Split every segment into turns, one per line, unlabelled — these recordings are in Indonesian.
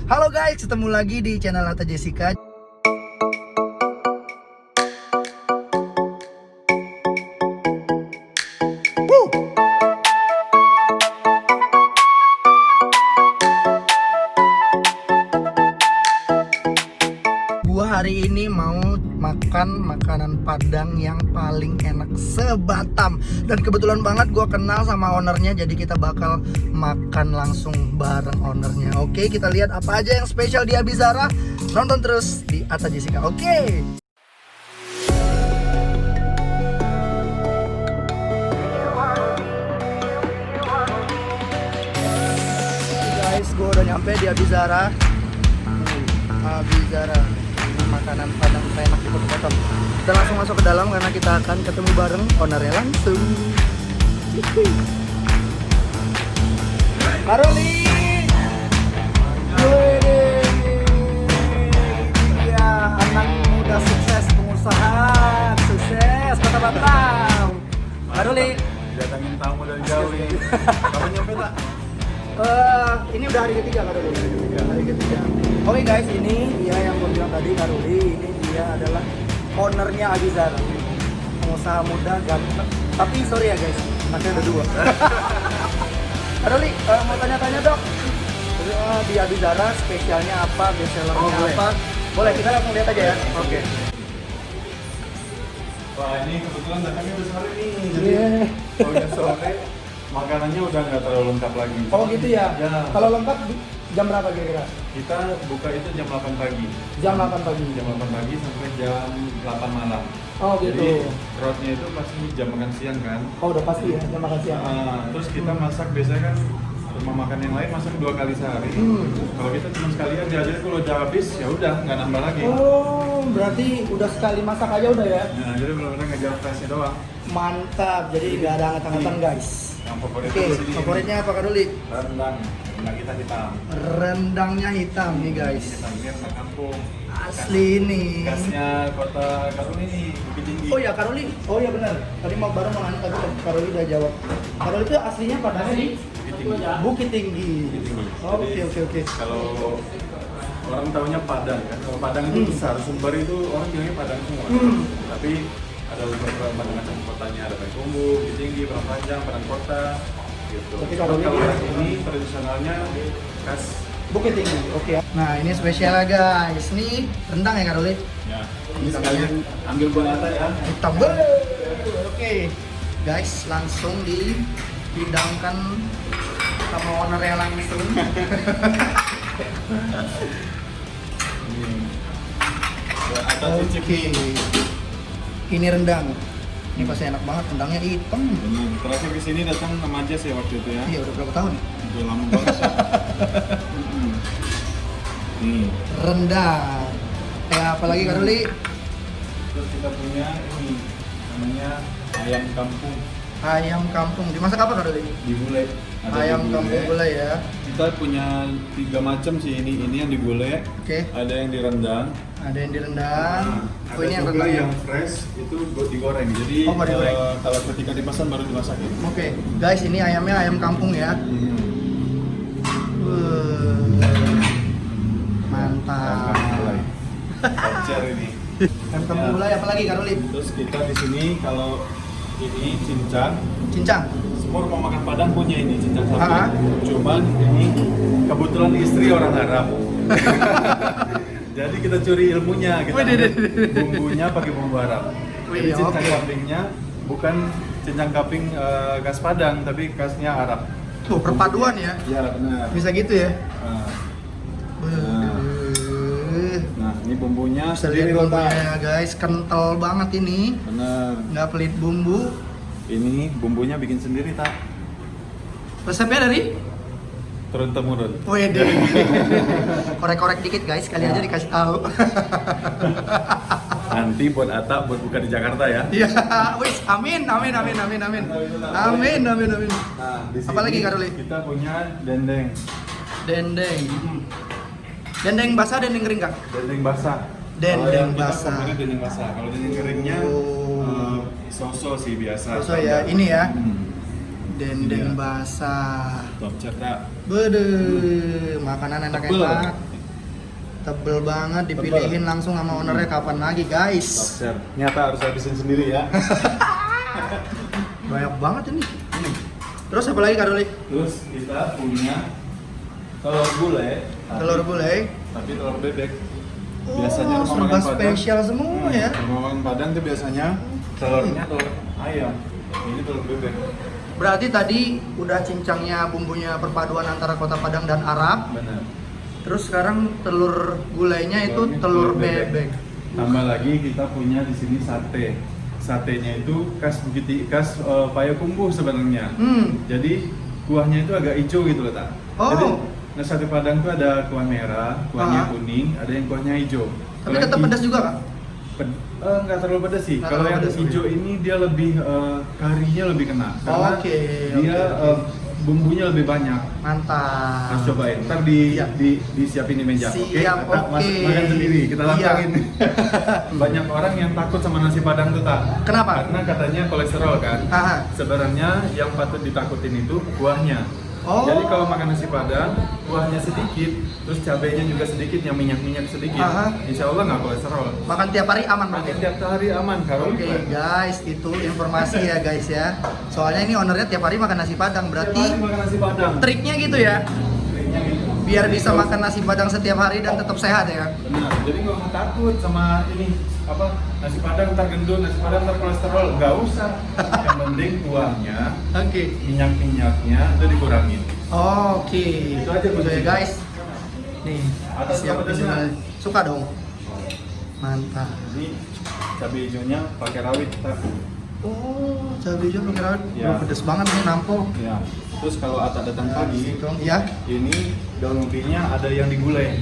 Halo guys, ketemu lagi di channel Atta Jessica. Gua hari ini mau makan makanan Padang yang paling enak se-Batam. Dan kebetulan banget gua kenal sama ownernya, jadi kita bakal makan langsung bareng ownernya. Oke, kita lihat apa aja yang spesial di Abizara. Nonton terus di Atta Jessica. Oke. Guys, gua udah nyampe di Abizara. Abizara, makanan Padang enak di Kota Batam. Kita langsung masuk ke dalam karena kita akan ketemu bareng ownernya langsung. Karoli, ya anak muda sukses, pengusaha sukses Kota Batam. Karoli,
datangin tamu dari jauh nih. Kapan nyampe tak?
Ini udah hari ketiga Karoli. Hari ketiga. Oke guys, ini dia yang gue bilang tadi, Karoli. Ini dia adalah ownernya Abizara, pengusaha muda ganteng. Tapi sorry ya guys, masih ada dua. Karoli, mau tanya-tanya dong. Di Abizara spesialnya apa, bestsellernya apa? Boleh, kita langsung lihat aja ya. Oke.
Wah, ini kebetulan datangnya udah sore nih. Jadi kalau udah sore makanannya udah nggak terlalu lengkap lagi.
Oh gitu ya?
Ya.
Kalau lengkap jam berapa kira-kira?
Kita buka itu jam 8 pagi.
Jam 8 pagi.
Jam 8 pagi sampai jam 8 malam.
Oh gitu.
Jadi crowdnya itu pasti jam makan siang kan.
Oh udah pasti ya, jam makan siang.
Terus kita masak biasanya kan rumah makan yang lain masak 2 kali sehari. Kalau kita cuma sekali aja, jadi kalau udah habis ya udah nggak nambah lagi.
Oh, berarti udah sekali masak aja udah ya?
Nah, jadi benar-benar ngejar freshnya doang.
Mantap, jadi nggak ada anget-angetan guys.
Yang favorit
Oke,
di sini
favoritnya apa Kak Duli?
rendang kita hitam.
Rendangnya hitam nih guys.
Hitam ini rendang kampung.
Asli ini.
Khasnya kota Karoli nih, Bukit Tinggi.
Oh ya Karoli, oh ya benar. Tadi baru mau nanya tapi Karoli udah jawab. Karoli itu aslinya Padangnya di
Bukit Tinggi.
Bukit Tinggi.
Bukit Tinggi.
Oh,
Jadi,
oke.
Kalau orang tahunya Padang kan, kalau Padang itu besar, Sumber itu orang bilangnya Padang semua. Tapi ada beberapa macam kotanya, ada Payakumbuh, Bukit Tinggi, Padang Padang Kota, gitu.
Tapi
Kalau
Karoli
ini tradisionalnya khas.
Bukit Tinggi, oke. Nah ini spesial guys, ini rendang ya Karoli?
Ya, ini sekalian ambil buat Atta ya.
Hitam Oke guys, langsung dihidangkan sama ownernya langsung.
Ini buat Atta cicip
Oke,
nih.
ini rendang. Ini pasti enak banget, rendangnya hitam.
Ini terakhir ke sini datang sama Jas ya waktu itu ya.
Iya udah berapa tahun?
Udah lama banget. Ya. Nih.
Rendang. Apa lagi Karoli?
Terus kita punya ini namanya ayam kampung
Ayam kampung. Dimasak apa Karoli?
di gulai.
Ayam
di
kampung gulai ya.
Kita punya 3 macam sih ini. Ini yang di gulai.
Oke.
Ada yang di rendang.
Ada yang direndang. Oh ini yang
juga
rendang.
yang fresh itu digoreng. Jadi
Oh, baru digoreng.
kalau ketika dipesan baru dimasakin.
Oke, guys ini ayamnya ayam kampung ya. Mantap.
Pacar ini.
Ayam kampung gulai apa lagi Karoli?
Terus kita di sini kalau ini cincang.
Cincang.
Semua rumah makan Padang punya ini cincang sapi.
Ah.
Cuman ini kebetulan istri orang Arab. Jadi kita curi ilmunya, kita ambil bumbunya pakai bumbu Arab. Jadi cincang kambingnya bukan cincang kambing khas Padang, tapi khasnya Arab.
Tuh perpaduan ya.
Iya benar.
Bisa gitu ya.
Nah ini bumbunya
Bisa lihat
sendiri loh, Pak.
bumbunya guys, kental banget ini.
Benar.
Nggak pelit bumbu.
Ini bumbunya bikin sendiri tak?
Resepnya dari?
Turun temurun.
Wede. Korek-korek dikit guys, kali aja dikasih tahu.
Nanti buat Atta buat buka di Jakarta ya.
Iya, wis, amin. Amin.
Nah, di sini
Apalagi, Karoli?
Kita punya dendeng.
Dendeng. Dendeng basah, dendeng kering kak?
Dendeng basah.
Dendeng
Kalau yang kita
basah.
favorit dendeng basah. Kalau dendeng keringnya soso sih biasa.
Soso ya, ini ya.
Ini ya.
Dendeng basah.
Top cetak.
Bede, makanan enak-enak. Tebel banget, dipilihin langsung sama ownernya kapan lagi guys.
Lobster. Nyata harus habisin sendiri ya.
Banyak banget ini. Terus apa lagi Kak Ruli?
Terus kita punya telur gulai.
Telur gulai.
Tapi telur bebek.
Oh,
Biasanya rumah
serba
makan Padang,
spesial semua ya.
Rumah makan Padang tuh biasanya telurnya telur ayam. Ini telur bebek.
Berarti tadi udah cincangnya bumbunya perpaduan antara kota Padang dan Arab.
Benar.
Terus sekarang telur gulainya itu telur bebek.
Tambah lagi kita punya di sini sate. Satenya itu khas Payakumbuh sebenarnya. Jadi kuahnya itu agak hijau gitu loh, Tak.
Oh.
Jadi nah, sate Padang tuh ada kuah merah, kuahnya kuning, ada yang kuahnya hijau.
Tapi tetap pedas juga Kak?
Nggak terlalu pedas sih.
Nggak
Kalau
terlalu
yang
pedas,
hijau ini dia lebih karinya lebih kena karena dia bumbunya lebih banyak.
Mantap.
Harus cobain. Ntar disiapin di meja.
Siap,
Oke?
oke.
Makan sendiri. Kita
Iya.
lantangin. Banyak orang yang takut sama nasi Padang tuh, Tak.
Kenapa?
Karena katanya kolesterol kan.
Aha.
Sebenarnya yang patut ditakutin itu kuahnya.
Oh.
Jadi kalau makan nasi Padang, kuahnya sedikit, terus cabenya juga sedikit, yang minyak-minyak sedikit.
Aha.
Insya Allah nggak kolesterol.
Makan tiap hari aman berarti.
Makan tiap hari aman, kalau
Oke guys, itu informasi ya guys ya. Soalnya ini ownernya tiap hari makan nasi Padang, berarti
makan nasi Padang.
triknya gitu ya.
Triknya gitu.
Biar bisa makan nasi Padang setiap hari dan tetap sehat ya.
Benar. Jadi nggak usah takut sama ini nasi Padang ntar gendut, nasi Padang ntar kolesterol, nggak usah. Yang penting kuahnya,
Oke.
minyak-minyaknya itu dikurangin.
Oke.
Itu aja
ya
kuncinya.
guys. Nih,
Atas
siap
apa pedasnya?
Suka dong. Mantap.
Jadi cabai hijaunya pakai rawit. Tak.
Oh, cabai hijau pakai rawit.
Ya.
Pedes banget nih nampol.
Ya. Terus kalau Ata datang pagi,
Ya.
ini daun ubinya ada yang digulai.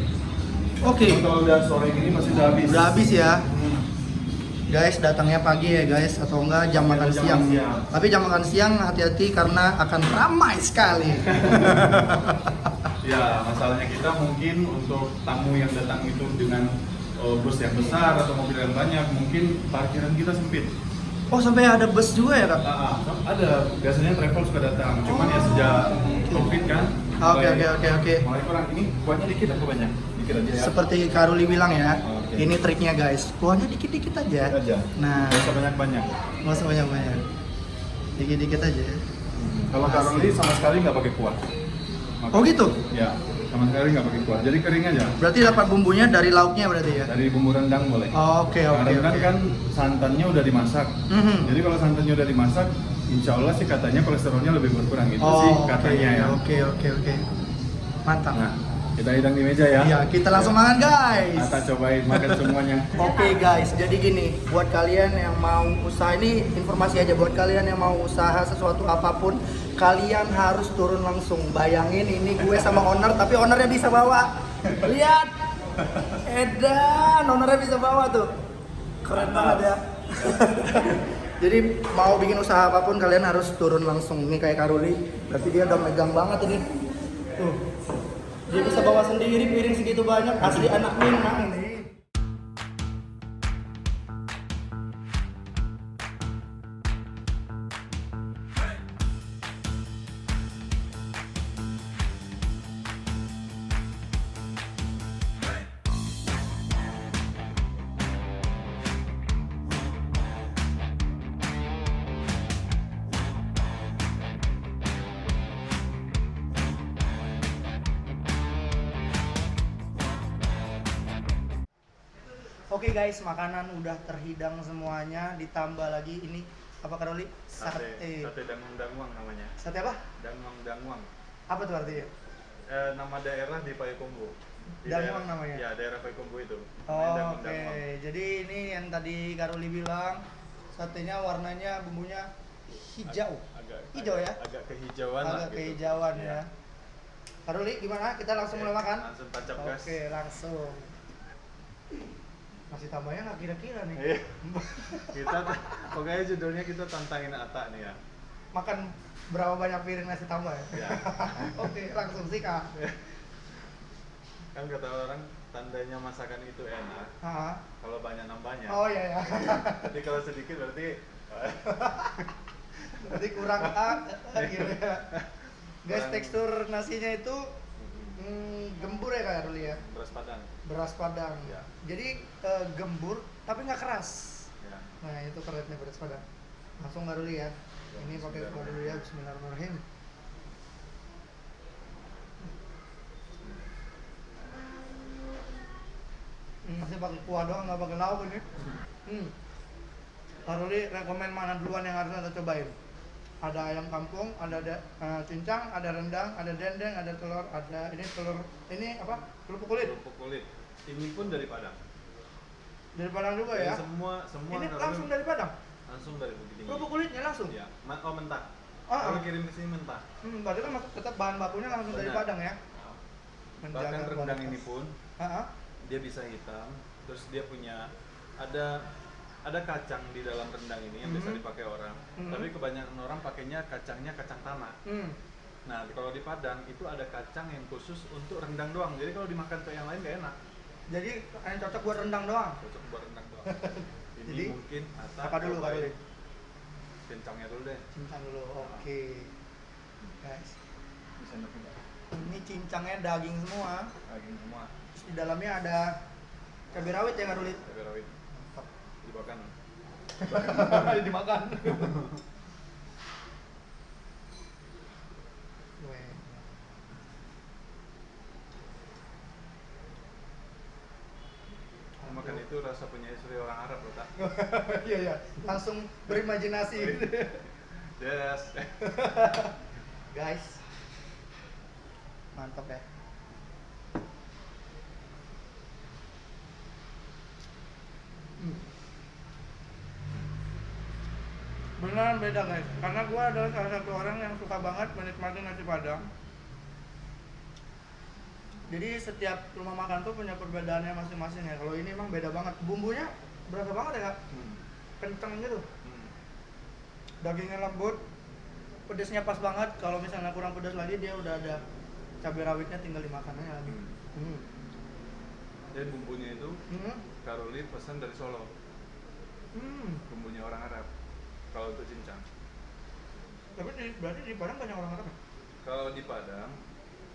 Oke.
Kalau udah sore ini masih udah habis.
Udah habis ya.
Hmm.
Guys, datangnya pagi ya guys, atau enggak jam makan
Jam
siang.
siang.
Tapi jam makan siang hati-hati karena akan ramai sekali.
Ya, masalahnya kita mungkin untuk tamu yang datang itu dengan bus yang besar atau mobil yang banyak, mungkin parkiran kita sempit.
Oh, sampai ada bus juga ya kak?
Ada, biasanya travel suka datang, cuman ya sejak COVID kan.
Oke.
Mulai kurang, ini kuahnya dikit atau banyak? Dikit aja ya.
Seperti Kak Ruli bilang ya,
Oke.
ini triknya guys, kuahnya dikit-dikit aja.
Dikit aja.
Nah,
Nggak usah banyak-banyak.
nggak usah banyak-banyak. Dikit-dikit aja.
Kalau Kak Ruli sama sekali nggak pakai kuah.
Oh gitu?
Ya, sama sekali nggak pakai kuah. Jadi kering aja.
Berarti dapat bumbunya dari lauknya berarti ya?
Dari bumbu rendang boleh.
Oke.
Karena kan santannya udah dimasak.
Mhm.
Jadi kalau santannya udah dimasak, insya Allah sih katanya kolesterolnya lebih berkurang gitu sih katanya ya.
Oke. Mantap.
Nah, kita hidang di meja ya.
Iya, kita langsung makan guys.
Kita cobain makan semuanya.
Oke guys, jadi gini, buat kalian yang mau usaha, ini informasi aja buat kalian yang mau usaha sesuatu apapun, kalian harus turun langsung. Bayangin ini gue sama owner, tapi ownernya bisa bawa. Lihat, edan, ownernya bisa bawa tuh. Keren banget ya. Jadi mau bikin usaha apapun kalian harus turun langsung. Ini kayak Kak Ruli, berarti dia udah megang banget ini. Tuh. Dia bisa bawa sendiri piring segitu banyak, asli anak Minang ini. Oke guys, makanan udah terhidang semuanya, ditambah lagi ini apa Kak Ruli? Sate.
Sate Dangwang namanya.
Sate apa?
Dangwang.
Apa tuh artinya?
Nama daerah di Payakumbuh.
Dangwang namanya?
Ya, daerah Payakumbuh itu.
Oh, oke. Jadi ini yang tadi Kak Ruli bilang, satenya warnanya bumbunya hijau. Hijau ya?
Agak kehijauan
Agak
gitu.
kehijauan ya. Kak Ruli gimana? Kita langsung mulai makan?
Langsung tancap gas.
Oke, langsung. Masih tambahnya nggak kira-kira nih.
Iya. Pokoknya judulnya kita tantangin Ata nih ya.
Makan berapa banyak piring nasi tambah ya?
Ya.
Oke, langsung sih Kak.
Kan kata orang tandanya masakan itu enak
Ah.
kalau banyak nambahnya.
Oh iya ya.
Jadi kalau sedikit berarti
Berarti kurang gitu ya. Guys, tekstur nasinya itu Gembur ya Kak Ruli ya?
beras Padang.
Beras Padang.
Ya.
Jadi gembur tapi nggak keras.
Ya.
Nah itu kerennya beras Padang. Langsung Kak Ruli ya.
Ya,
Ini pakai kuah dulu ya. Bismillahirrahmanirrahim. Masih pakai kuah doang, nggak pakai lauk ini. Kak Ruli rekomen mana duluan yang harus Anda cobain? Ada ayam kampung, ada cincang, ada rendang, ada dendeng, ada telur, ada ini apa? Kerupuk kulit.
Kerupuk kulit. Ini pun dari Padang.
Dari Padang juga
Jadi
ya?
semua
Ini
Kak
langsung
Ruli
dari Padang?
langsung dari Bukit Tinggi.
Kerupuk kulitnya langsung?
Iya. Oh, mentah.
Ah,
Kalau kirim ke sini mentah.
berarti kan tetap bahan bakunya langsung dari
Benar.
Padang ya?
Bahkan rendang
kualitas.
ini pun dia bisa hitam, terus dia punya ada kacang di dalam rendang ini yang biasa dipakai orang. Tapi kebanyakan orang pakainya kacangnya kacang tanah. Nah, kalau di Padang itu ada kacang yang khusus untuk rendang doang. Jadi kalau dimakan ke yang lain gak enak.
Jadi yang cocok buat rendang doang?
Cocok buat rendang doang. Ini
Jadi,
mungkin
apa dulu Kak Ruli?
Cincangnya dulu deh.
Cincang dulu, oke. Guys,
Bisa nyobain
ini cincangnya daging semua.
daging semua.
Terus di dalamnya ada cabai rawit ya Kak Ruli?
Cabai rawit.
Mantap.
Dimakan.
Dimakan. Weh.
Makan itu rasa punya istri orang Arab loh, tak?
Iya iya, langsung berimajinasi.
Yes.
Guys, mantap ya. Beneran beda guys, karena gua adalah salah satu orang yang suka banget menikmati nasi Padang. Jadi setiap rumah makan tuh punya perbedaannya masing-masing ya. Kalau ini emang beda banget, bumbunya berasa banget ya Kak, kenceng gitu. Dagingnya lembut, pedesnya pas banget. Kalau misalnya kurang pedas lagi dia udah ada cabai rawitnya, tinggal dimakan aja lagi.
Dan bumbunya itu Kak Ruli pesan dari Solo. Bumbunya orang Arab. Kalau untuk cincang.
Tapi berarti di Padang banyak orang Arab ya?
Kalau di Padang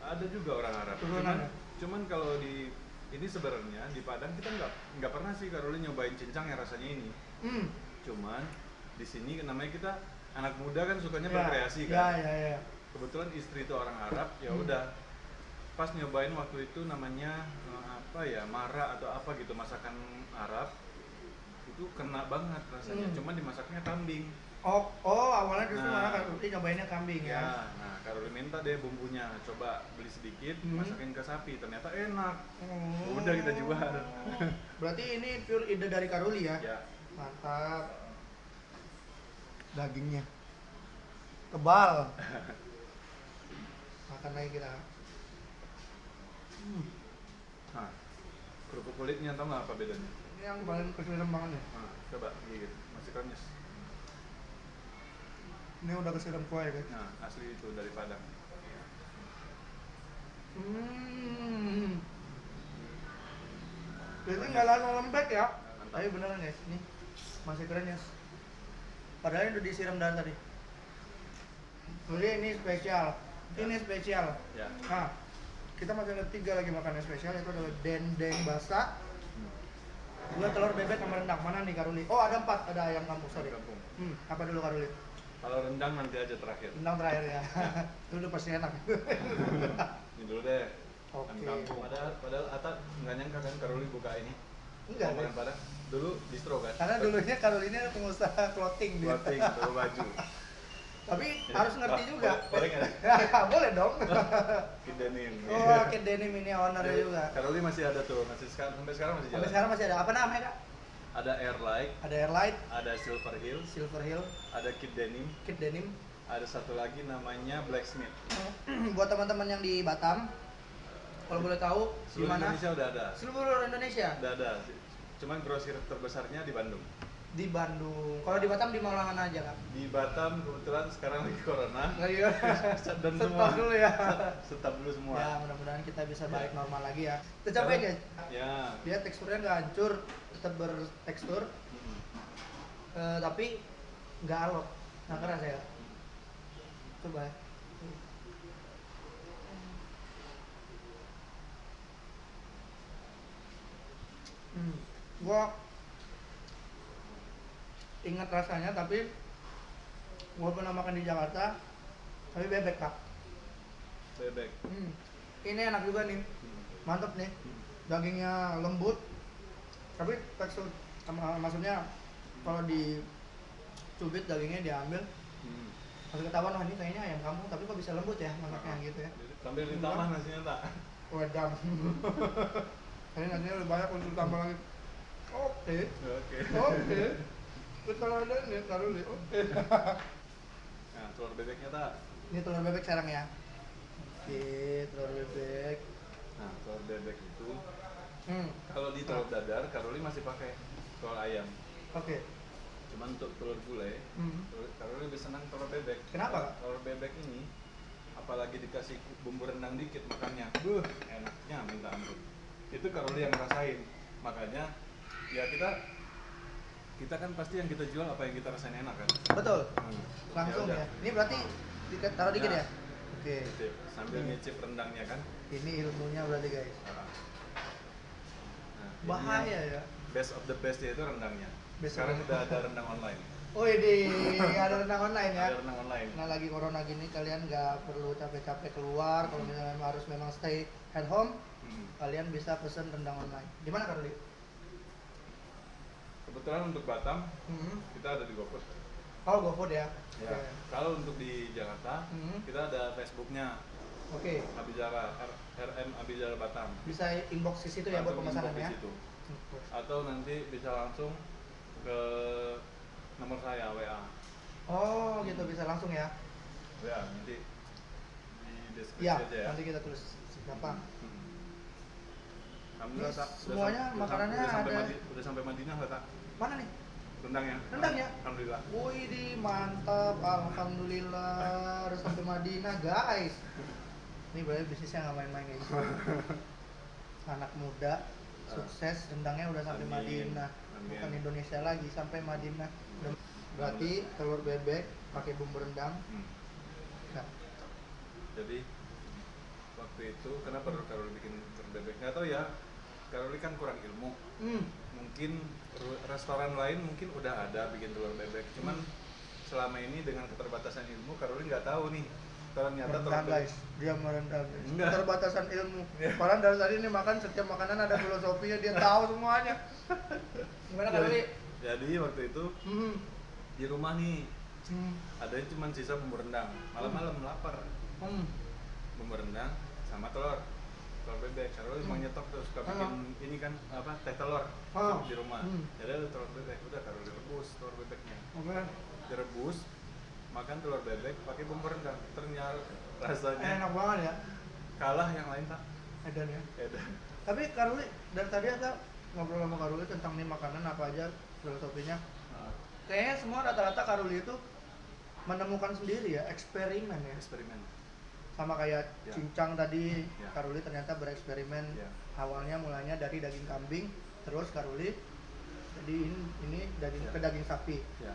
ada juga orang Arab.
Turunan ya?
Cuman kalau di ini sebenarnya di Padang kita nggak pernah sih Kak Ruli nyobain cincang yang rasanya ini. Cuman di sini namanya kita anak muda kan sukanya berkreasi kan.
Ya.
Kebetulan istri itu orang Arab, ya udah pas nyobain waktu itu namanya apa ya, mara atau apa gitu, masakan Arab itu kena banget rasanya. Cuman dimasaknya kambing.
Oh awalnya justru malah Kak Ruli nyobainnya kambing ya.
Nah Kak Ruli minta deh bumbunya, coba beli sedikit, masakin ke sapi, ternyata enak. Udah kita jual.
Berarti ini pure ide dari Kak Ruli ya?
Ya.
Mantap. Dagingnya tebal. Makan lagi kita.
Nah, kerupuk kulitnya tau nggak apa bedanya?
Ini yang paling kesulitan banget ya.
Nah, coba gigit, masih krenyes.
Ini udah kesiram kuah ya guys.
Nah, asli itu dari Padang.
Jadi nggak langsung lembek ya.
Mantap.
Tapi beneran guys, ini masih krenyes. Padahal ini udah disiram dari tadi. Jadi ini spesial. Ini spesial.
Ya.
Nah, kita masih ada 3 lagi makanan spesial, itu adalah dendeng basah, 2 telur bebek sama rendang. Mana nih Kak Ruli? Oh ada 4, ada ayam kampung, sorry.
Kampung.
Apa dulu Kak Ruli?
Kalau rendang nanti aja terakhir.
Rendang terakhir ya. Itu udah pasti enak.
Ini dulu deh.
Oke.
Kampung. Padahal Ata nggak nyangka kan Kak Ruli buka ini.
Enggak deh.
Bukan Padang. Dulu distro kan.
Karena dulunya Kak Ruli ini pengusaha clothing dia.
Clothing, toko baju.
Tapi harus ngerti juga.
Boleh nggak?
Boleh dong.
Kid Denim.
Oh, Kid Denim ini ownernya
Jadi,
juga.
Kak Ruli masih ada tuh, sampai sekarang masih jalan.
Sampai sekarang masih ada. Apa namanya Kak?
Ada Airlight,
Ada Airlight,
ada Silver Hill,
Silver Hill,
ada Kid Denim,
Kid Denim.
ada satu lagi namanya Blacksmith.
Buat teman-teman yang di Batam, kalau boleh tahu di
Seluruh
mana?
Indonesia udah ada.
Seluruh Indonesia.
Udah ada. Cuman grosir terbesarnya di Bandung.
Di Bandung. Kalau di Batam di Malangan aja Kak.
Di Batam kebetulan sekarang lagi corona.
Iya.
Shutdown
Stop
semua.
dulu ya.
Stop dulu semua.
Ya mudah-mudahan kita bisa balik normal lagi ya. Kita cobain guys.
Ya.
Dia teksturnya nggak hancur, tetap bertekstur, tapi nggak alot, nggak keras ya. Coba. Gua ingat rasanya, tapi gua pernah makan di Jakarta, tapi bebek kak.
Bebek.
Ini enak juga nih, mantep nih. Dagingnya lembut, tapi tekstur maksudnya kalau di cubit dagingnya diambil, masih ketahuan wah ini kayaknya ayam kampung, tapi kok bisa lembut ya masaknya gitu ya.
Sambil ditambah nasinya tak?
Wedang. Ini nasinya lebih banyak untuk tambah lagi. Oke. Kita ada nih taruh nih. Oke.
Nah, telur bebeknya tak?
Ini telur bebek sekarang ya. Oke, telur bebek.
Nah, telur bebek itu kalau di telur dadar, Karoli masih pakai telur ayam.
Oke.
Cuman untuk telur gulai, Karoli lebih senang telur bebek.
Kenapa?
Telur bebek ini, apalagi dikasih bumbu rendang dikit makannya, enaknya minta ampun. Itu Karoli yang ngerasain. Makanya, ya kita kan pasti yang kita jual apa yang kita rasain enak kan.
Betul. Langsung
udah.
ya. Ini berarti taruh dikit ya.
Nah,
Oke.
Sip. Sambil ngicip rendangnya kan.
Ini ilmunya berarti guys.
Nah,
Bahaya
ini
ya.
Best of the best ya itu rendangnya.
Best
Sekarang
of the-
udah ada rendang online.
Oh ini ada rendang online ya.
Ada rendang online.
Nah lagi corona gini kalian nggak perlu capek-capek keluar. Kalau misalnya harus memang stay at home, kalian bisa pesen rendang online. Di mana Karoli?
Kebetulan untuk Batam kita ada di GoFood.
Oh GoFood ya.
Ya. Kalau untuk di Jakarta kita ada Facebooknya
Oke.
Abizara RM Abizara Batam.
Bisa inbox di situ ya buat
Langsung
pemesanan
inbox
ya.
di situ. Atau nanti bisa langsung ke nomor saya WA.
Oh gitu bisa langsung ya.
WA nanti di deskripsi
Iya.
aja ya.
Nanti kita tulis gampang.
Alhamdulillah
Ini
tak.
semuanya makanannya ada.
Udah sampai Madinah nggak tak?
Mana nih?
Rendangnya.
Rendangnya?
Alhamdulillah.
Wih di mantap, alhamdulillah harus sampai Madinah guys. Ini berarti bisnisnya nggak main-main guys. Anak muda sukses, rendangnya udah sampai
Amin.
Madinah.
Amin.
Bukan Indonesia lagi, sampai Madinah. Berarti telur bebek pakai bumbu rendang. Nah,
Jadi waktu itu kenapa Karoli bikin telur bebek? Nggak tahu ya. Karoli kan kurang ilmu. Mungkin restoran lain mungkin udah ada bikin telur bebek. Cuman selama ini dengan keterbatasan ilmu, Karoli nggak tahu nih. Ternyata telur
rendang
bebek.
guys, dia merendang guys.
Enggak.
Keterbatasan ilmu. Padahal dari tadi ini makan setiap makanan ada filosofinya, dia tahu semuanya. Gimana Karoli?
Jadi waktu itu di rumah nih ada cuma sisa bumbu rendang. Malam-malam lapar. Bumbu rendang sama telur bebek. Karena emang nyetok tuh suka bikin ini kan apa teh telur di rumah. Jadi ada telur bebek, udah taruh direbus telur bebeknya.
Oke.
Direbus, makan telur bebek pakai bumbu rendang. Ternyata rasanya
Enak banget ya.
kalah yang lain tak.
Edan ya.
Edan.
Tapi Karoli dari tadi ada ngobrol sama Karoli tentang nih makanan apa aja filosofinya. Kayaknya semua rata-rata Karoli itu menemukan sendiri ya, eksperimen ya.
Eksperimen.
Sama kayak
Ya.
cincang tadi,
Ya.
Karoli ternyata bereksperimen.
Ya.
Awalnya mulanya dari daging kambing, terus Karoli jadi ini daging
Ya.
ke daging sapi.
Ya.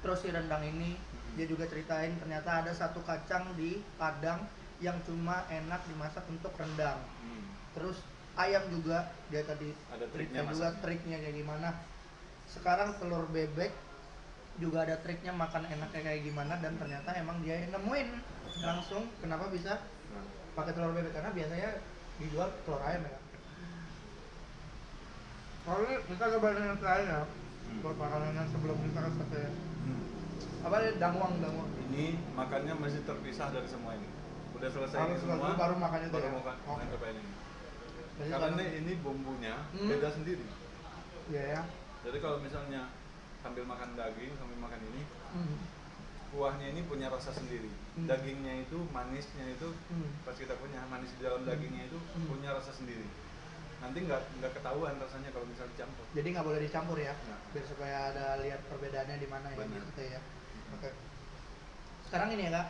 Terus si rendang ini dia juga ceritain ternyata ada satu kacang di Padang yang cuma enak dimasak untuk rendang. Terus ayam juga dia tadi
Ada
triknya
triknya
juga,
masaknya.
triknya kayak gimana. Sekarang telur bebek juga ada triknya makan enaknya kayak gimana, dan ternyata emang dia yang nemuin langsung kenapa bisa pakai telur bebek, karena biasanya dijual telur ayam ya. Kalau kita coba dengan lain ya, buat makanan yang sebelum kita ke sate apa ya, dangwang.
Ini makannya masih terpisah dari semua ini. Udah selesai
Harus
ini semua,
dulu baru makan itu
baru
ya?
makan
Oh.
cobain ini.
Jadi
Karena
kalau-
ini bumbunya beda sendiri.
Iya ya.
Jadi kalau misalnya sambil makan daging, sambil makan ini, kuahnya ini punya rasa sendiri. Dagingnya itu, manisnya itu, pas kita punya manis di dalam dagingnya itu punya rasa sendiri. Nanti nggak ketahuan rasanya kalau misalnya dicampur.
Jadi nggak boleh dicampur ya,
Nggak.
biar supaya ada lihat perbedaannya di mana ya
Benar.
di sate ya. Oke. Sekarang ini ya kak.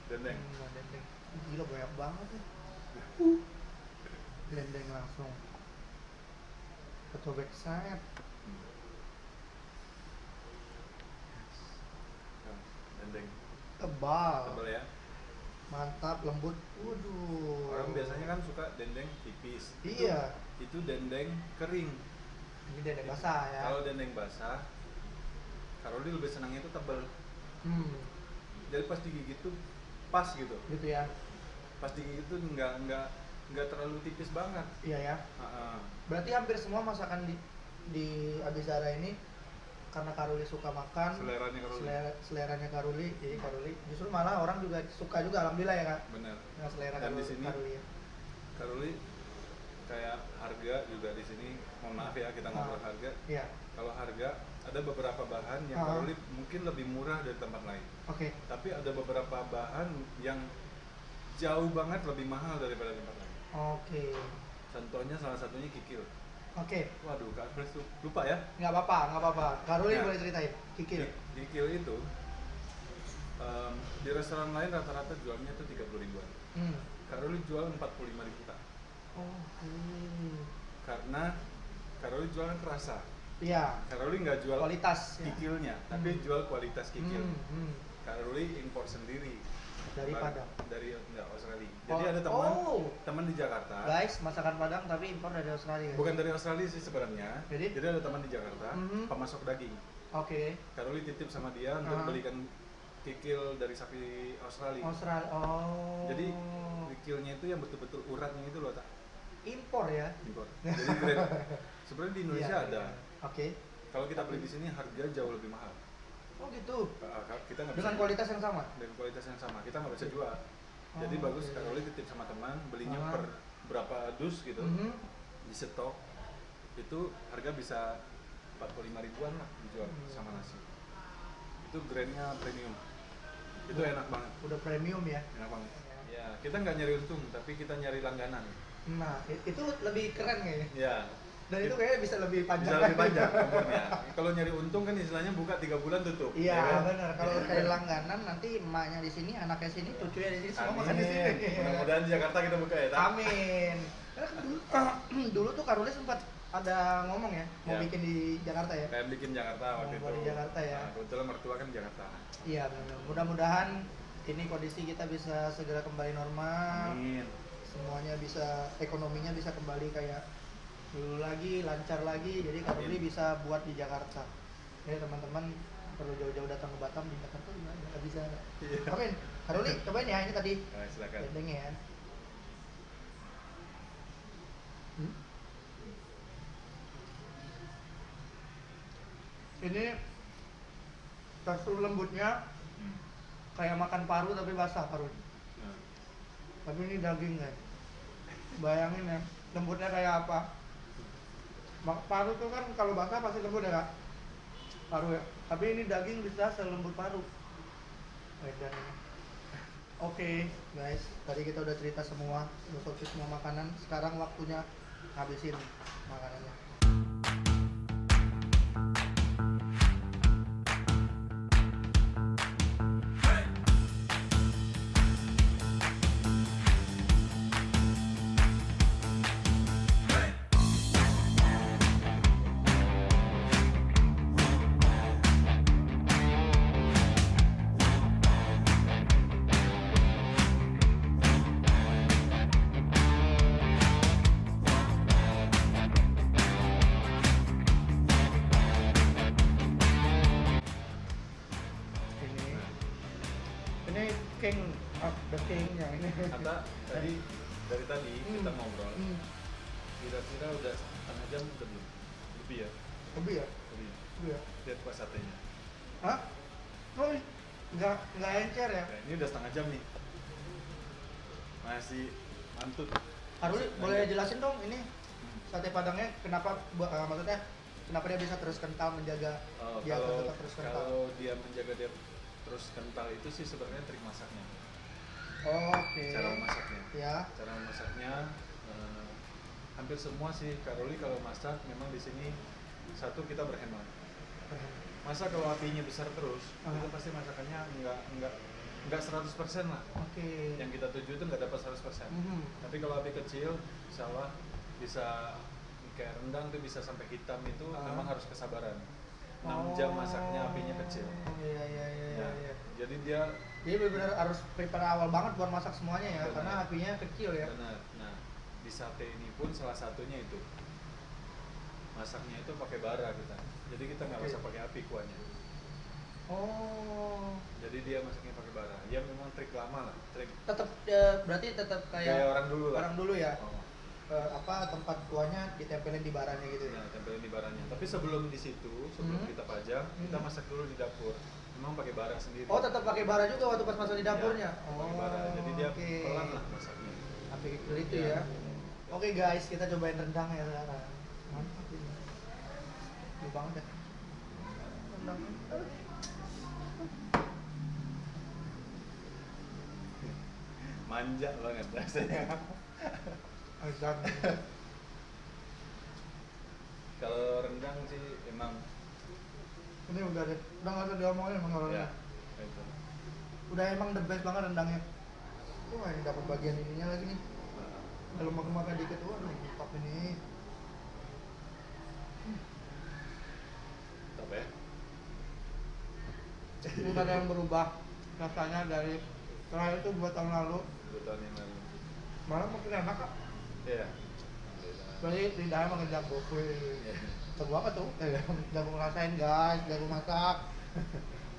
Dendeng.
Dendeng. Gila banyak banget ya. Dendeng langsung. Ketobek sayap.
Dendeng.
Tebal.
Tebal ya.
Mantap, lembut. Waduh.
Orang biasanya kan suka dendeng tipis.
Iya.
Itu dendeng kering.
Ini dendeng basah ya.
Kalau dendeng basah, Karoli lebih senangnya itu tebel. Jadi pas digigit tuh pas gitu.
Gitu ya.
Pas digigit tuh nggak terlalu tipis banget.
Iya ya. Berarti hampir semua masakan di Abizara ini karena Karuli suka makan,
Seleranya Karoli.
seleranya Karuli, jadi Karuli justru malah orang juga suka juga, alhamdulillah ya kak.
Bener.
Dengan selera
Dan di sini
Karuli ya.
Karoli kayak harga juga di sini, mohon maaf ya kita ngobrol harga.
Iya.
Kalau harga ada beberapa bahan yang Karoli mungkin lebih murah dari tempat lain.
Oke.
Tapi ada beberapa bahan yang jauh banget lebih mahal daripada tempat lain.
Oke.
Contohnya salah satunya kikil.
Oke.
Waduh, Kak Fres tuh lupa ya.
Nggak apa-apa. Karuli
Ya.
boleh ceritain. Kikil.
Kikil itu di restoran lain rata-rata jualnya tuh 30 ribuan. Karoli jual 45 ribu Kak.
Oke.
Karena Karoli jualan kerasa.
Iya.
Karoli nggak jual
Kualitas. Ya.
kikilnya, tapi jual kualitas kikil.
Karuli
Karoli impor sendiri
dari Padang.
dari Australia. Jadi ada teman di Jakarta.
Guys, masakan Padang tapi impor dari Australia.
Bukan dari Australia sih sebenarnya.
Jadi
ada teman di Jakarta, pemasok daging.
Oke.
Karoli titip sama dia untuk belikan kikil dari sapi Australia.
Oh.
Jadi kikilnya itu yang betul-betul uratnya itu loh, tak?
Impor ya.
Impor. Jadi grade. Sebenarnya di Indonesia
Iya,
ada.
iya. Oke.
Kalau kita beli di sini harga jauh lebih mahal.
Oh gitu.
Kita nggak
Dengan
bisa,
kualitas yang sama.
dengan kualitas yang sama. Kita nggak bisa jual. Jadi
Oh,
bagus
oke.
Karoli titip sama teman, belinya
Ah.
per berapa dus gitu, di stok. Itu harga bisa 45 ribuan lah dijual sama nasi. Itu grade-nya premium. Itu enak banget.
Udah premium ya.
Enak banget. Ya, kita nggak nyari untung, tapi kita nyari langganan.
Nah, itu lebih keren kayaknya.
Ya.
Dan itu kayaknya bisa lebih panjang.
Bisa lebih panjang umurnya. Kalau nyari untung kan istilahnya buka 3 bulan tutup.
Iya,
ya kan?
benar. Kalau kayak langganan nanti emaknya di sini, anaknya sini, cucunya di sini, semua makan di sini.
Amin. Mudah-mudahan di Jakarta kita buka ya, Tak?
Amin. Karena dulu tuh Karuli sempat ada ngomong ya, mau
Ya.
bikin di Jakarta ya.
Kayak bikin Jakarta waktu
Mau
itu.
di Jakarta ya.
Nah, kebetulan mertua kan Jakarta.
Iya, benar. Mudah-mudahan ini kondisi kita bisa segera kembali normal.
Amin.
Semuanya bisa, ekonominya bisa kembali kayak dulu lagi, lancar lagi. Jadi Karuli bisa buat di Jakarta. Jadi teman-teman perlu jauh-jauh datang ke Batam, di Jakarta juga nggak bisa.
Iya.
Amin. Karuli, cobain ya ini tadi.
Nah, silakan.
Dendengnya ya. Ini tekstur lembutnya kayak makan paru tapi basah paru.
Nah,
Tapi ini daging guys. Bayangin ya, lembutnya kayak apa? Paru tuh kan kalau basah pasti lembut ya kak? Paru ya. Tapi ini daging bisa selembut paru. Edan ini. Oke guys, tadi kita udah cerita semua, filosofi semua makanan. Sekarang waktunya habisin makanannya. Ini king, the king yang ini.
Kata dari tadi kita ngobrol, kira-kira udah setengah jam udah belum? Lebih ya?
Lebih ya?
Lebih.
Lebih ya?
Lihat kuah satenya.
Hah? Oh, nggak encer ya?
Nah, ini udah setengah jam nih. Masih mantut.
Haruli,
Masih
boleh
lanjut.
jelasin dong ini sate padangnya kenapa, maksudnya kenapa dia bisa terus kental, menjaga
Oh,
dia
kalau
tetap terus kental?
kalau dia menjaga dia terus kental itu sih sebenarnya trik masaknya.
Oke.
Cara memasaknya.
Ya.
Cara memasaknya hampir semua sih Karoli kalau masak memang di sini satu kita berhemat. Masa kalau apinya besar terus, itu pasti masakannya nggak 100% lah.
Oke.
Yang kita tuju itu nggak dapat 100%. Tapi kalau api kecil, insya Allah bisa kayak rendang tuh bisa sampai hitam itu memang harus kesabaran. 6 jam masaknya apinya kecil.
Iya.
Ya, jadi dia
Jadi benar-benar harus prepare awal banget buat masak semuanya ya,
Benar.
karena apinya kecil ya.
Benar. Nah, di sate ini pun salah satunya itu masaknya itu pakai bara kita. Jadi kita nggak
Oke.
masak pakai api kuahnya.
Oh,
Jadi dia masaknya pakai bara. Ya memang trik lama lah, trik
tetap berarti tetap
kayak
kayak
orang dulu lah.
orang dulu ya.
Oh.
Tempat kuahnya ditempelin di baranya gitu ya.
Nah, tempelin di baranya. Tapi sebelum di situ, sebelum kita pajang, kita masak dulu di dapur. Memang pakai bara sendiri.
Oh, tetap pakai bara juga waktu pas masuk di dapurnya.
Ya, pakai bara. Jadi dia
oke.
pelan lah masaknya.
Api kecil itu
Ya.
ya. Oke guys, kita cobain rendang ya sekarang. Mantap ini. Gede banget ya. Rendang.
Manja banget rasanya.
Azan.
Kalau rendang sih emang
Ini udah deh, udah nggak usah diomongin emang kalau
ya
rendang.
itu.
Udah emang the best banget rendangnya. Wah ini dapat bagian ininya lagi nih. Kalau makan dikit, wah mantap ini.
Top ya.
Bukan yang berubah rasanya dari terakhir itu 2 tahun lalu.
2 tahun yang lalu.
Malah makin enak kak.
Iya.
Berarti lidahnya makin jago.
Iya.
Jago apa tuh? Jago ngerasain guys, jago masak.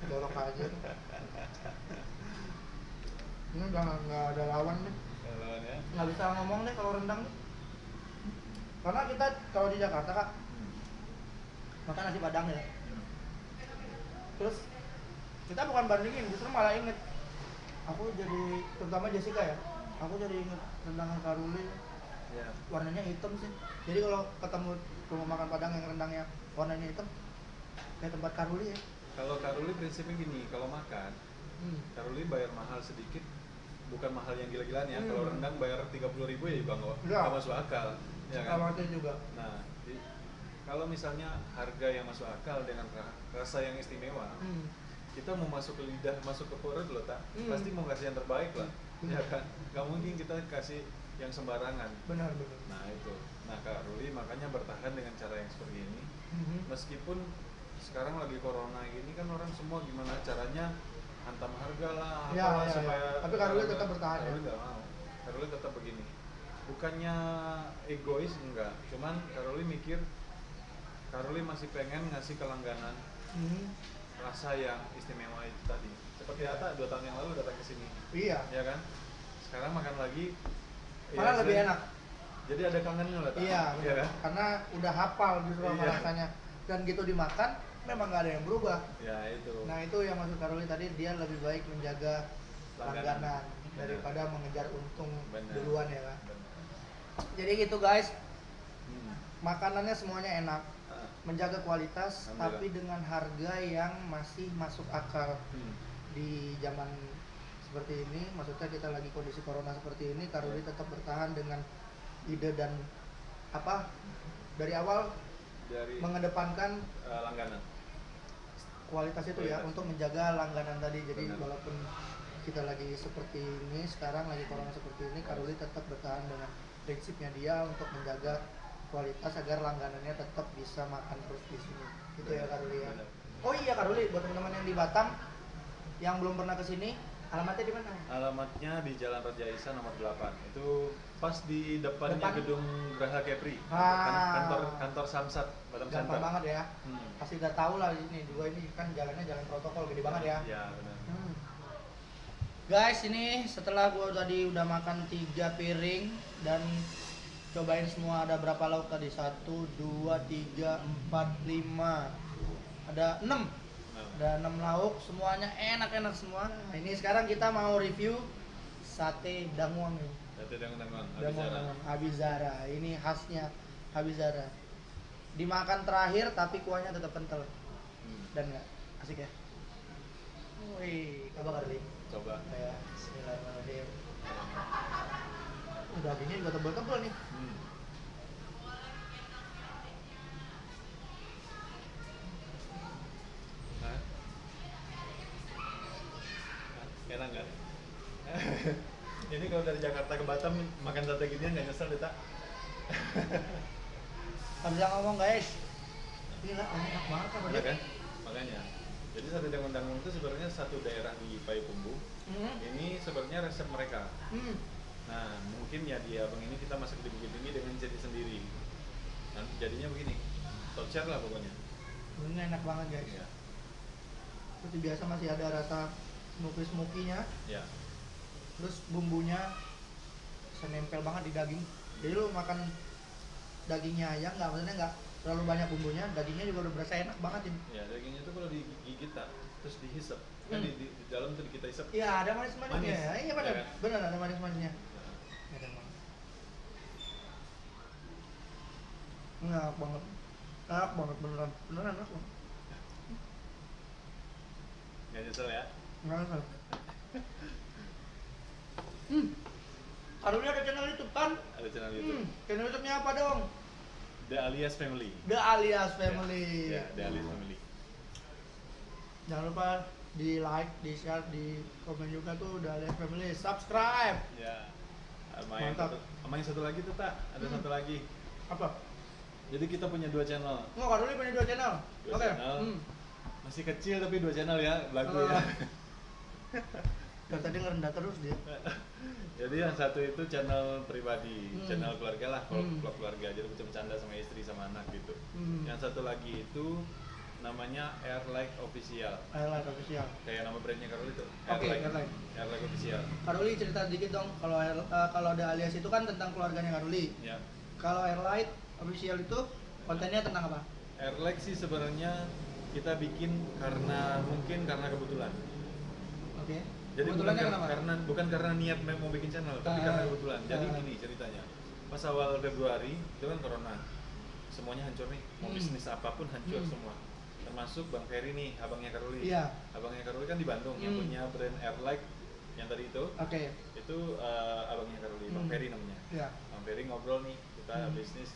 Dorok aja. Ini udah nggak ada lawan nih.
Lawan ya.
Nggak bisa ngomong deh kalau rendang nih. Karena kita kalau di Jakarta kak makan nasi padang ya. Terus kita bukan bandingin, justru malah inget. Aku jadi, terutama Jessica ya, aku jadi inget rendangan Karuli.
Iya.
Warnanya hitam sih. Jadi kalau ketemu rumah makan padang yang rendangnya warnanya hitam, kayak tempat Karuli ya.
Kalau Karuli prinsipnya gini, kalau makan Karuli bayar mahal sedikit, bukan mahal yang gila-gilaan ya. Kalau rendang bayar 30.000 ya juga nggak masuk akal, ya kan?
Sama itu juga.
Nah, kalau misalnya harga yang masuk akal dengan rasa yang istimewa, kita mau masuk ke lidah, masuk ke perut loh, tak? Pasti mau kasih yang terbaik lah, ya kan? Gak mungkin kita kasih yang sembarangan.
Benar.
Nah itu, nah Kak Ruli makanya bertahan dengan cara yang seperti ini. Meskipun sekarang lagi corona gini kan orang semua gimana caranya hantam harga lah,
Ya,
apalah,
ya,
supaya.
ya. Tapi Kak Ruli tetap bertahan ya?
Kak Ruli nggak mau. Kak Ruli tetap begini. Bukannya egois enggak, cuman Kak Ruli mikir Kak Ruli masih pengen ngasih kelangganan rasa yang istimewa itu tadi. Seperti Ata 2 tahun yang lalu datang ke sini,
Iya.
ya kan? Sekarang makan lagi,
Malah lebih enak.
jadi ada kangennya lah, Tak?
Iya,
Iya kan?
karena udah hafal justru sama
Iya.
rasanya. Dan gitu dimakan, memang nggak ada yang berubah.
Ya itu.
Nah itu yang maksud Karoli tadi, dia lebih baik menjaga langganan daripada mengejar untung
Benar.
duluan ya kan.
Benar.
Jadi gitu guys,
Hmm.
makanannya semuanya enak,
Ah.
menjaga kualitas
Alhamdulillah.
tapi dengan harga yang masih masuk akal
Hmm.
di zaman seperti ini. Maksudnya kita lagi kondisi corona seperti ini, Karoli tetap bertahan dengan ide dan apa dari awal
Dari
mengedepankan
langganan.
kualitas itu ya
Kualitas.
untuk menjaga langganan tadi. Jadi
Benar.
walaupun kita lagi seperti ini sekarang, lagi corona seperti ini, Karoli tetap bertahan dengan prinsipnya dia untuk menjaga kualitas agar langganannya tetap bisa makan terus di sini. Gitu ya Karoli ya.
Benar.
Oh iya Karoli, buat teman-teman yang di Batam yang belum pernah ke sini, alamatnya di mana?
Alamatnya di Jalan Raja Isa nomor 8. Itu pas di depannya
Depan?
gedung Graha Kepri.
Ah.
Kantor Samsat Batam
Gampang
Center.
banget ya.
Hmm.
Pasti udah tahu lah ini juga, ini kan jalannya jalan protokol gede banget ya.
Iya, benar.
Guys, ini setelah gua tadi udah makan 3 piring dan cobain semua, ada berapa lauk tadi? 1, 2, 3, 4, 5. Ada 6.
Nah,
Ada 6 lauk, semuanya enak-enak semua. Nah, ini sekarang kita mau review sate danguang nih.
Sate dangun-dangun
Danguang Habizara. Ini khasnya Habizara. Dimakan terakhir tapi kuahnya tetap kental dan nggak asik ya. Wih, coba kali.
Coba.
Ya, bismillahirrahmanirrahim. Dagingnya juga tebal-tebal nih.
Hah? Enak nggak? Ini kalau dari Jakarta ke Batam makan sate ginian nggak nyesel deh, Tak?
Nggak bisa ngomong guys. Gila, enak banget kan
Iya kan? Makanya Jadi sate Dangun itu sebenarnya satu daerah di Payakumbuh. Ini sebenarnya resep mereka. Nah, mungkin ya di abang ini kita masak di Bukit Tinggi dengan jadi sendiri. Nanti jadinya begini, tocer lah pokoknya.
Ini enak banget guys.
Ya.
Seperti biasa masih ada rasa smoky-smoky-nya.
Ya.
Terus bumbunya bisa nempel banget di daging. Jadi lu makan dagingnya aja maksudnya nggak terlalu banyak bumbunya, dagingnya juga udah berasa enak banget ini.
Ya, dagingnya tuh kalau digigit terus dihisap, kan di dalam tuh kita hisap.
Iya, ada manis-manisnya.
Manis.
Iya benar.
Ya, kan?
Benar ada manis-manisnya. Enak banget. Enak banget. Enak banget beneran. Beneran enak banget.
Nggak nyesel ya?
Nggak enak. Harusnya ada channel YouTube kan?
Ada channel YouTube.
Channel YouTube-nya apa dong?
The Alias Family.
The Alias Family.
Ya, The Alias Family.
Jangan lupa di like, di share, di komen juga tuh The Alias Family. Subscribe.
Ya.
Mantap.
Sama yang satu lagi tuh tak, ada satu lagi.
Apa?
Jadi kita punya 2 channel.
Nggak, Kak Ruli punya 2 channel.
Dua
Oke.
channel. Masih kecil tapi 2 channel ya, lagu ya.
Dari tadi ngerendah terus dia.
Jadi yang satu itu channel pribadi, channel keluarga lah, vlog keluarga. Jadi bercanda sama istri sama anak gitu. Yang satu lagi itu namanya Airlike Official.
Airlike Official.
Kayak nama brandnya Karoli itu.
Oke, Airlike.
Airlike Official.
Kak Ruli cerita dikit dong. Kalau The Alias itu kan tentang keluarganya Kak Ruli.
Ya.
Kalau Airlike Official itu kontennya tentang apa?
Airlike sih sebenarnya kita bikin mungkin karena kebetulan.
Oke.
Jadi bukan karena niat mau bikin channel, tapi karena kebetulan. Jadi gini ceritanya. Pas awal Februari itu kan corona, semuanya hancur nih. Mau bisnis apapun hancur semua. Termasuk Bang Ferry nih, abangnya Karoli.
Iya.
Abangnya Karoli kan di Bandung yang punya brand Airlike yang tadi itu.
Oke.
Itu abangnya Karoli, Bang Ferry namanya.
Iya.
Bang Ferry ngobrol nih, kita bisnis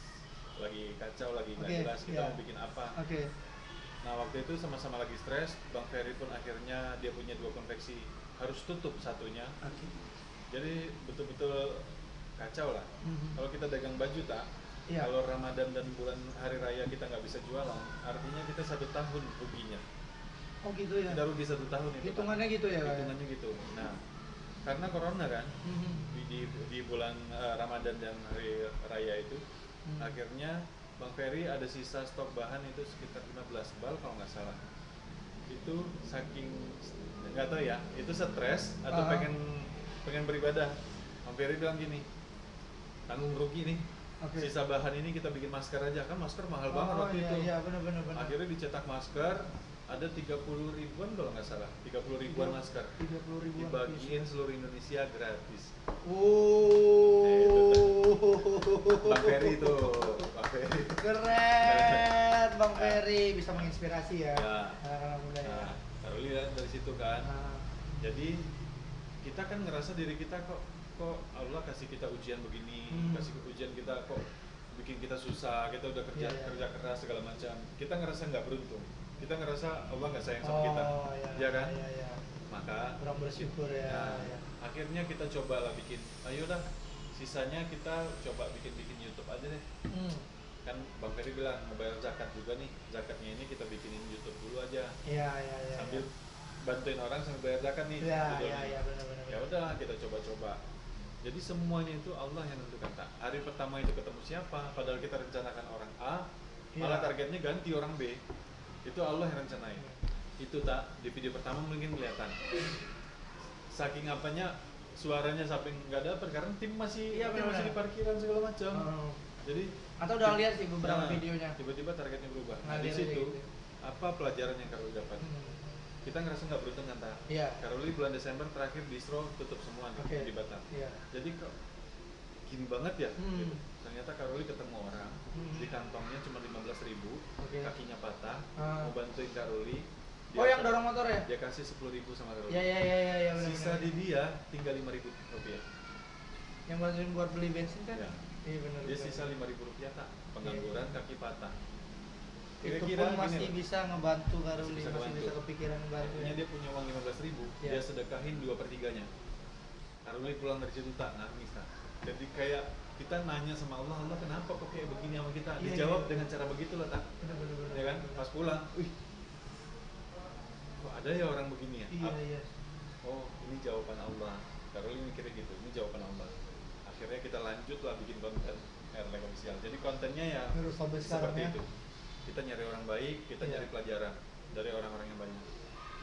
lagi kacau, lagi nggak jelas, kita mau bikin apa.
Oke.
Nah waktu itu sama-sama lagi stres, Bang Ferry pun akhirnya dia punya 2 konveksi, harus tutup satunya.
Oke.
Jadi betul-betul kacau lah. Kalau kita dagang baju tak,
Iya.
kalau Ramadan dan bulan hari raya kita nggak bisa jualan, artinya kita 1 tahun ruginya.
Oh gitu ya.
Kita rugi 1 tahun itu.
Hitungannya gitu ya, Kak?
Hitungannya gitu. Nah, karena corona kan, di bulan Ramadan dan hari raya itu, akhirnya Bang Ferry ada sisa stok bahan itu sekitar 15 bal kalau nggak salah. Itu saking nggak tahu ya, itu stres atau pengen beribadah. Bang Ferry bilang gini, tanggung rugi nih.
Okay.
Sisa bahan ini kita bikin masker aja, kan masker mahal banget waktu itu.
Iya, benar.
Akhirnya dicetak masker, ada 30 ribuan kalau nggak salah, 30 ribuan masker.
30 ribuan.
Dibagiin seluruh Indonesia gratis. Bang Ferry itu, Bang Ferry.
Keren, Bang Ferry bisa menginspirasi ya. Anak-anak muda ya.
Nah, kalau lihat dari situ kan. Jadi kita kan ngerasa diri kita kok Allah kasih kita ujian begini, kasih ujian kita kok bikin kita susah, kita udah kerja keras segala macam. Kita ngerasa nggak beruntung. Kita ngerasa Allah nggak sayang sama kita, ya kan? Maka
kurang bersyukur ya.
Nah, akhirnya kita coba lah bikin. Ayo dah, sisanya kita coba bikin YouTube aja deh. Kan Bang Ferry bilang mau bayar zakat juga nih, zakatnya ini kita bikinin YouTube dulu aja.
Iya.
Sambil bantuin orang sambil bayar zakat nih.
Iya, benar.
Ya udah kita coba-coba. Jadi semuanya itu Allah yang nentukan tak. Hari pertama itu ketemu siapa, padahal kita rencanakan orang A, malah targetnya ganti orang B. Itu Allah yang rencanain. Itu tak di video pertama mungkin kelihatan. Saking apanya suaranya sampai nggak dapet karena tim masih masih di parkiran segala macam. Jadi
atau udah lihat sih beberapa videonya.
Tiba-tiba targetnya berubah. Nah, di situ apa pelajaran yang Karoli dapat? Kita ngerasa nggak beruntung kan tak?
Iya.
Karoli bulan Desember terakhir distro tutup semua di Batam.
Iya.
Jadi kok gini banget ya? Gitu. Ternyata Karoli ketemu orang di kantongnya cuma 15.000, kakinya patah, mau bantuin Karoli.
Yang dorong motor ya?
Dia kasih 10.000 sama Karoli.
Iya.
Sisa di dia tinggal 5.000 rupiah.
Yang bantuin buat beli bensin kan?
Ya.
Iya benar.
Dia sisa 5.000 rupiah tak? Pengangguran, kaki patah.
Itu pun masih bisa ngebantu Karoli, masih bisa kepikiran ngebantu.
Akhirnya dia punya uang 15.000, dia sedekahin 2/3-nya. Karoli pulang dari situ tak nangis tak. Jadi kayak kita nanya sama Allah kenapa kok kayak begini sama kita? Dijawab dengan cara begitulah tak.
Benar.
Ya kan? Pas pulang,
oh ada ya orang begini ya.
Iya iya.
Oh ini jawaban Allah. Karoli mikirnya gitu, ini jawaban Allah. Akhirnya kita lanjut lah bikin konten Airline Official. Jadi kontennya ya
Terus sampai sekarang
seperti
ya.
itu. Kita nyari orang baik, kita
Iya.
nyari pelajaran dari orang-orang yang banyak.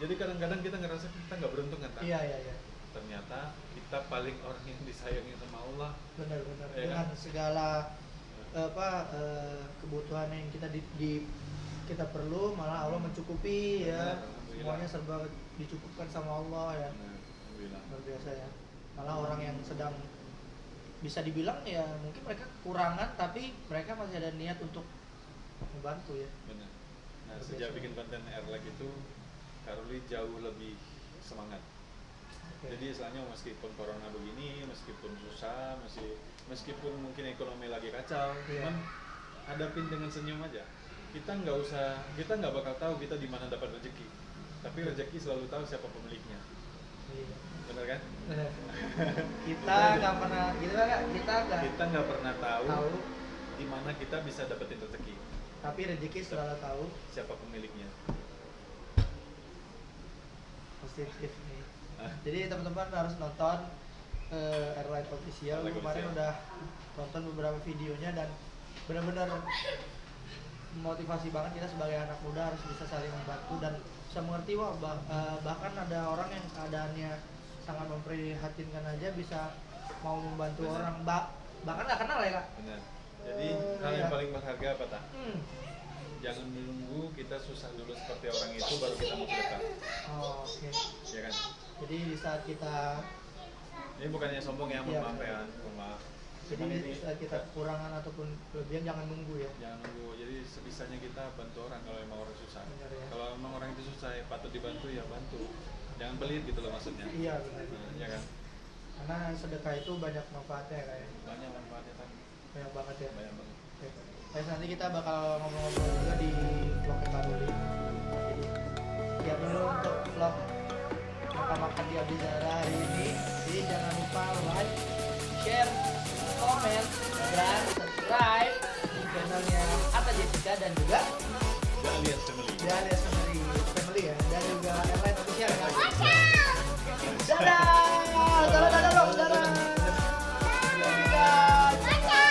Jadi kadang-kadang kita ngerasa kita nggak beruntung kan? Tak?
Iya iya iya.
Ternyata kita paling orang yang disayangi sama Allah.
Benar-benar
Iya
dengan
kan?
segala kebutuhan yang kita perlu, malah Allah mencukupi ya.
Benar, alhamdulillah.
Semuanya serba dicukupkan sama Allah ya.
Nah, alhamdulillah.
Luar biasa ya. Malah orang yang sedang bisa dibilang ya mungkin mereka kekurangan, tapi mereka masih ada niat untuk membantu ya.
Benar. Nah,
Luar
sejak
biasa.
bikin konten Airlag itu, Karoli jauh lebih semangat.
Oke.
Jadi istilahnya meskipun corona begini, meskipun susah, meskipun mungkin ekonomi lagi kacau,
Iya.
cuman hadapin dengan senyum aja. Kita nggak bakal tahu kita di mana dapat rezeki. Tapi rezeki selalu tahu siapa pemiliknya.
Iya.
Benar kan?
kita nggak pernah
Kita nggak pernah tahu
tahu,
di mana kita bisa dapetin rezeki.
tapi rezeki selalu tahu.
Siapa pemiliknya?
Positif nih.
Ah.
Jadi teman-teman harus nonton Airline Official.
Airline
Kemarin
Official.
udah nonton beberapa videonya dan benar-benar motivasi banget. Kita sebagai anak muda harus bisa saling membantu dan bisa mengerti bahkan ada orang yang keadaannya sangat memprihatinkan aja bisa mau membantu
Benar.
orang, bahkan nggak kenal ya Kak.
Benar. Jadi hal yang
Iya.
paling berharga apa tak?
Hmm.
Jangan menunggu kita susah dulu seperti orang itu baru kita mau sedekah.
Oh, oke.
Ya kan?
Jadi di saat kita
Ini bukannya sombong ya, mohon
Iya.
maaf ya, mohon maaf.
jadi
Cuman
di saat kita kekurangan ataupun kelebihan jangan nunggu ya.
jangan nunggu. Jadi sebisanya kita bantu orang kalau emang orang susah.
Benar ya.
Kalau emang orang itu susah ya patut dibantu ya bantu. Jangan pelit gitu loh maksudnya.
Iya benar.
Nah, ya kan?
Karena sedekah itu banyak manfaatnya kayak
Banyak manfaatnya kan.
banyak banget ya.
Banyak banget.
Oke. Guys, nanti kita bakal ngobrol-ngobrol juga di vlog Karoli. Jadi siap dulu untuk vlog makan-makan di Abizara hari ini. Jadi jangan lupa like, share, komen, dan subscribe di channelnya Atta Jessica dan juga
Alias family.
Alias Family ya, dan juga Airline Official ya. Dadah! Dadah dong, dadah! Dadah! Dadah!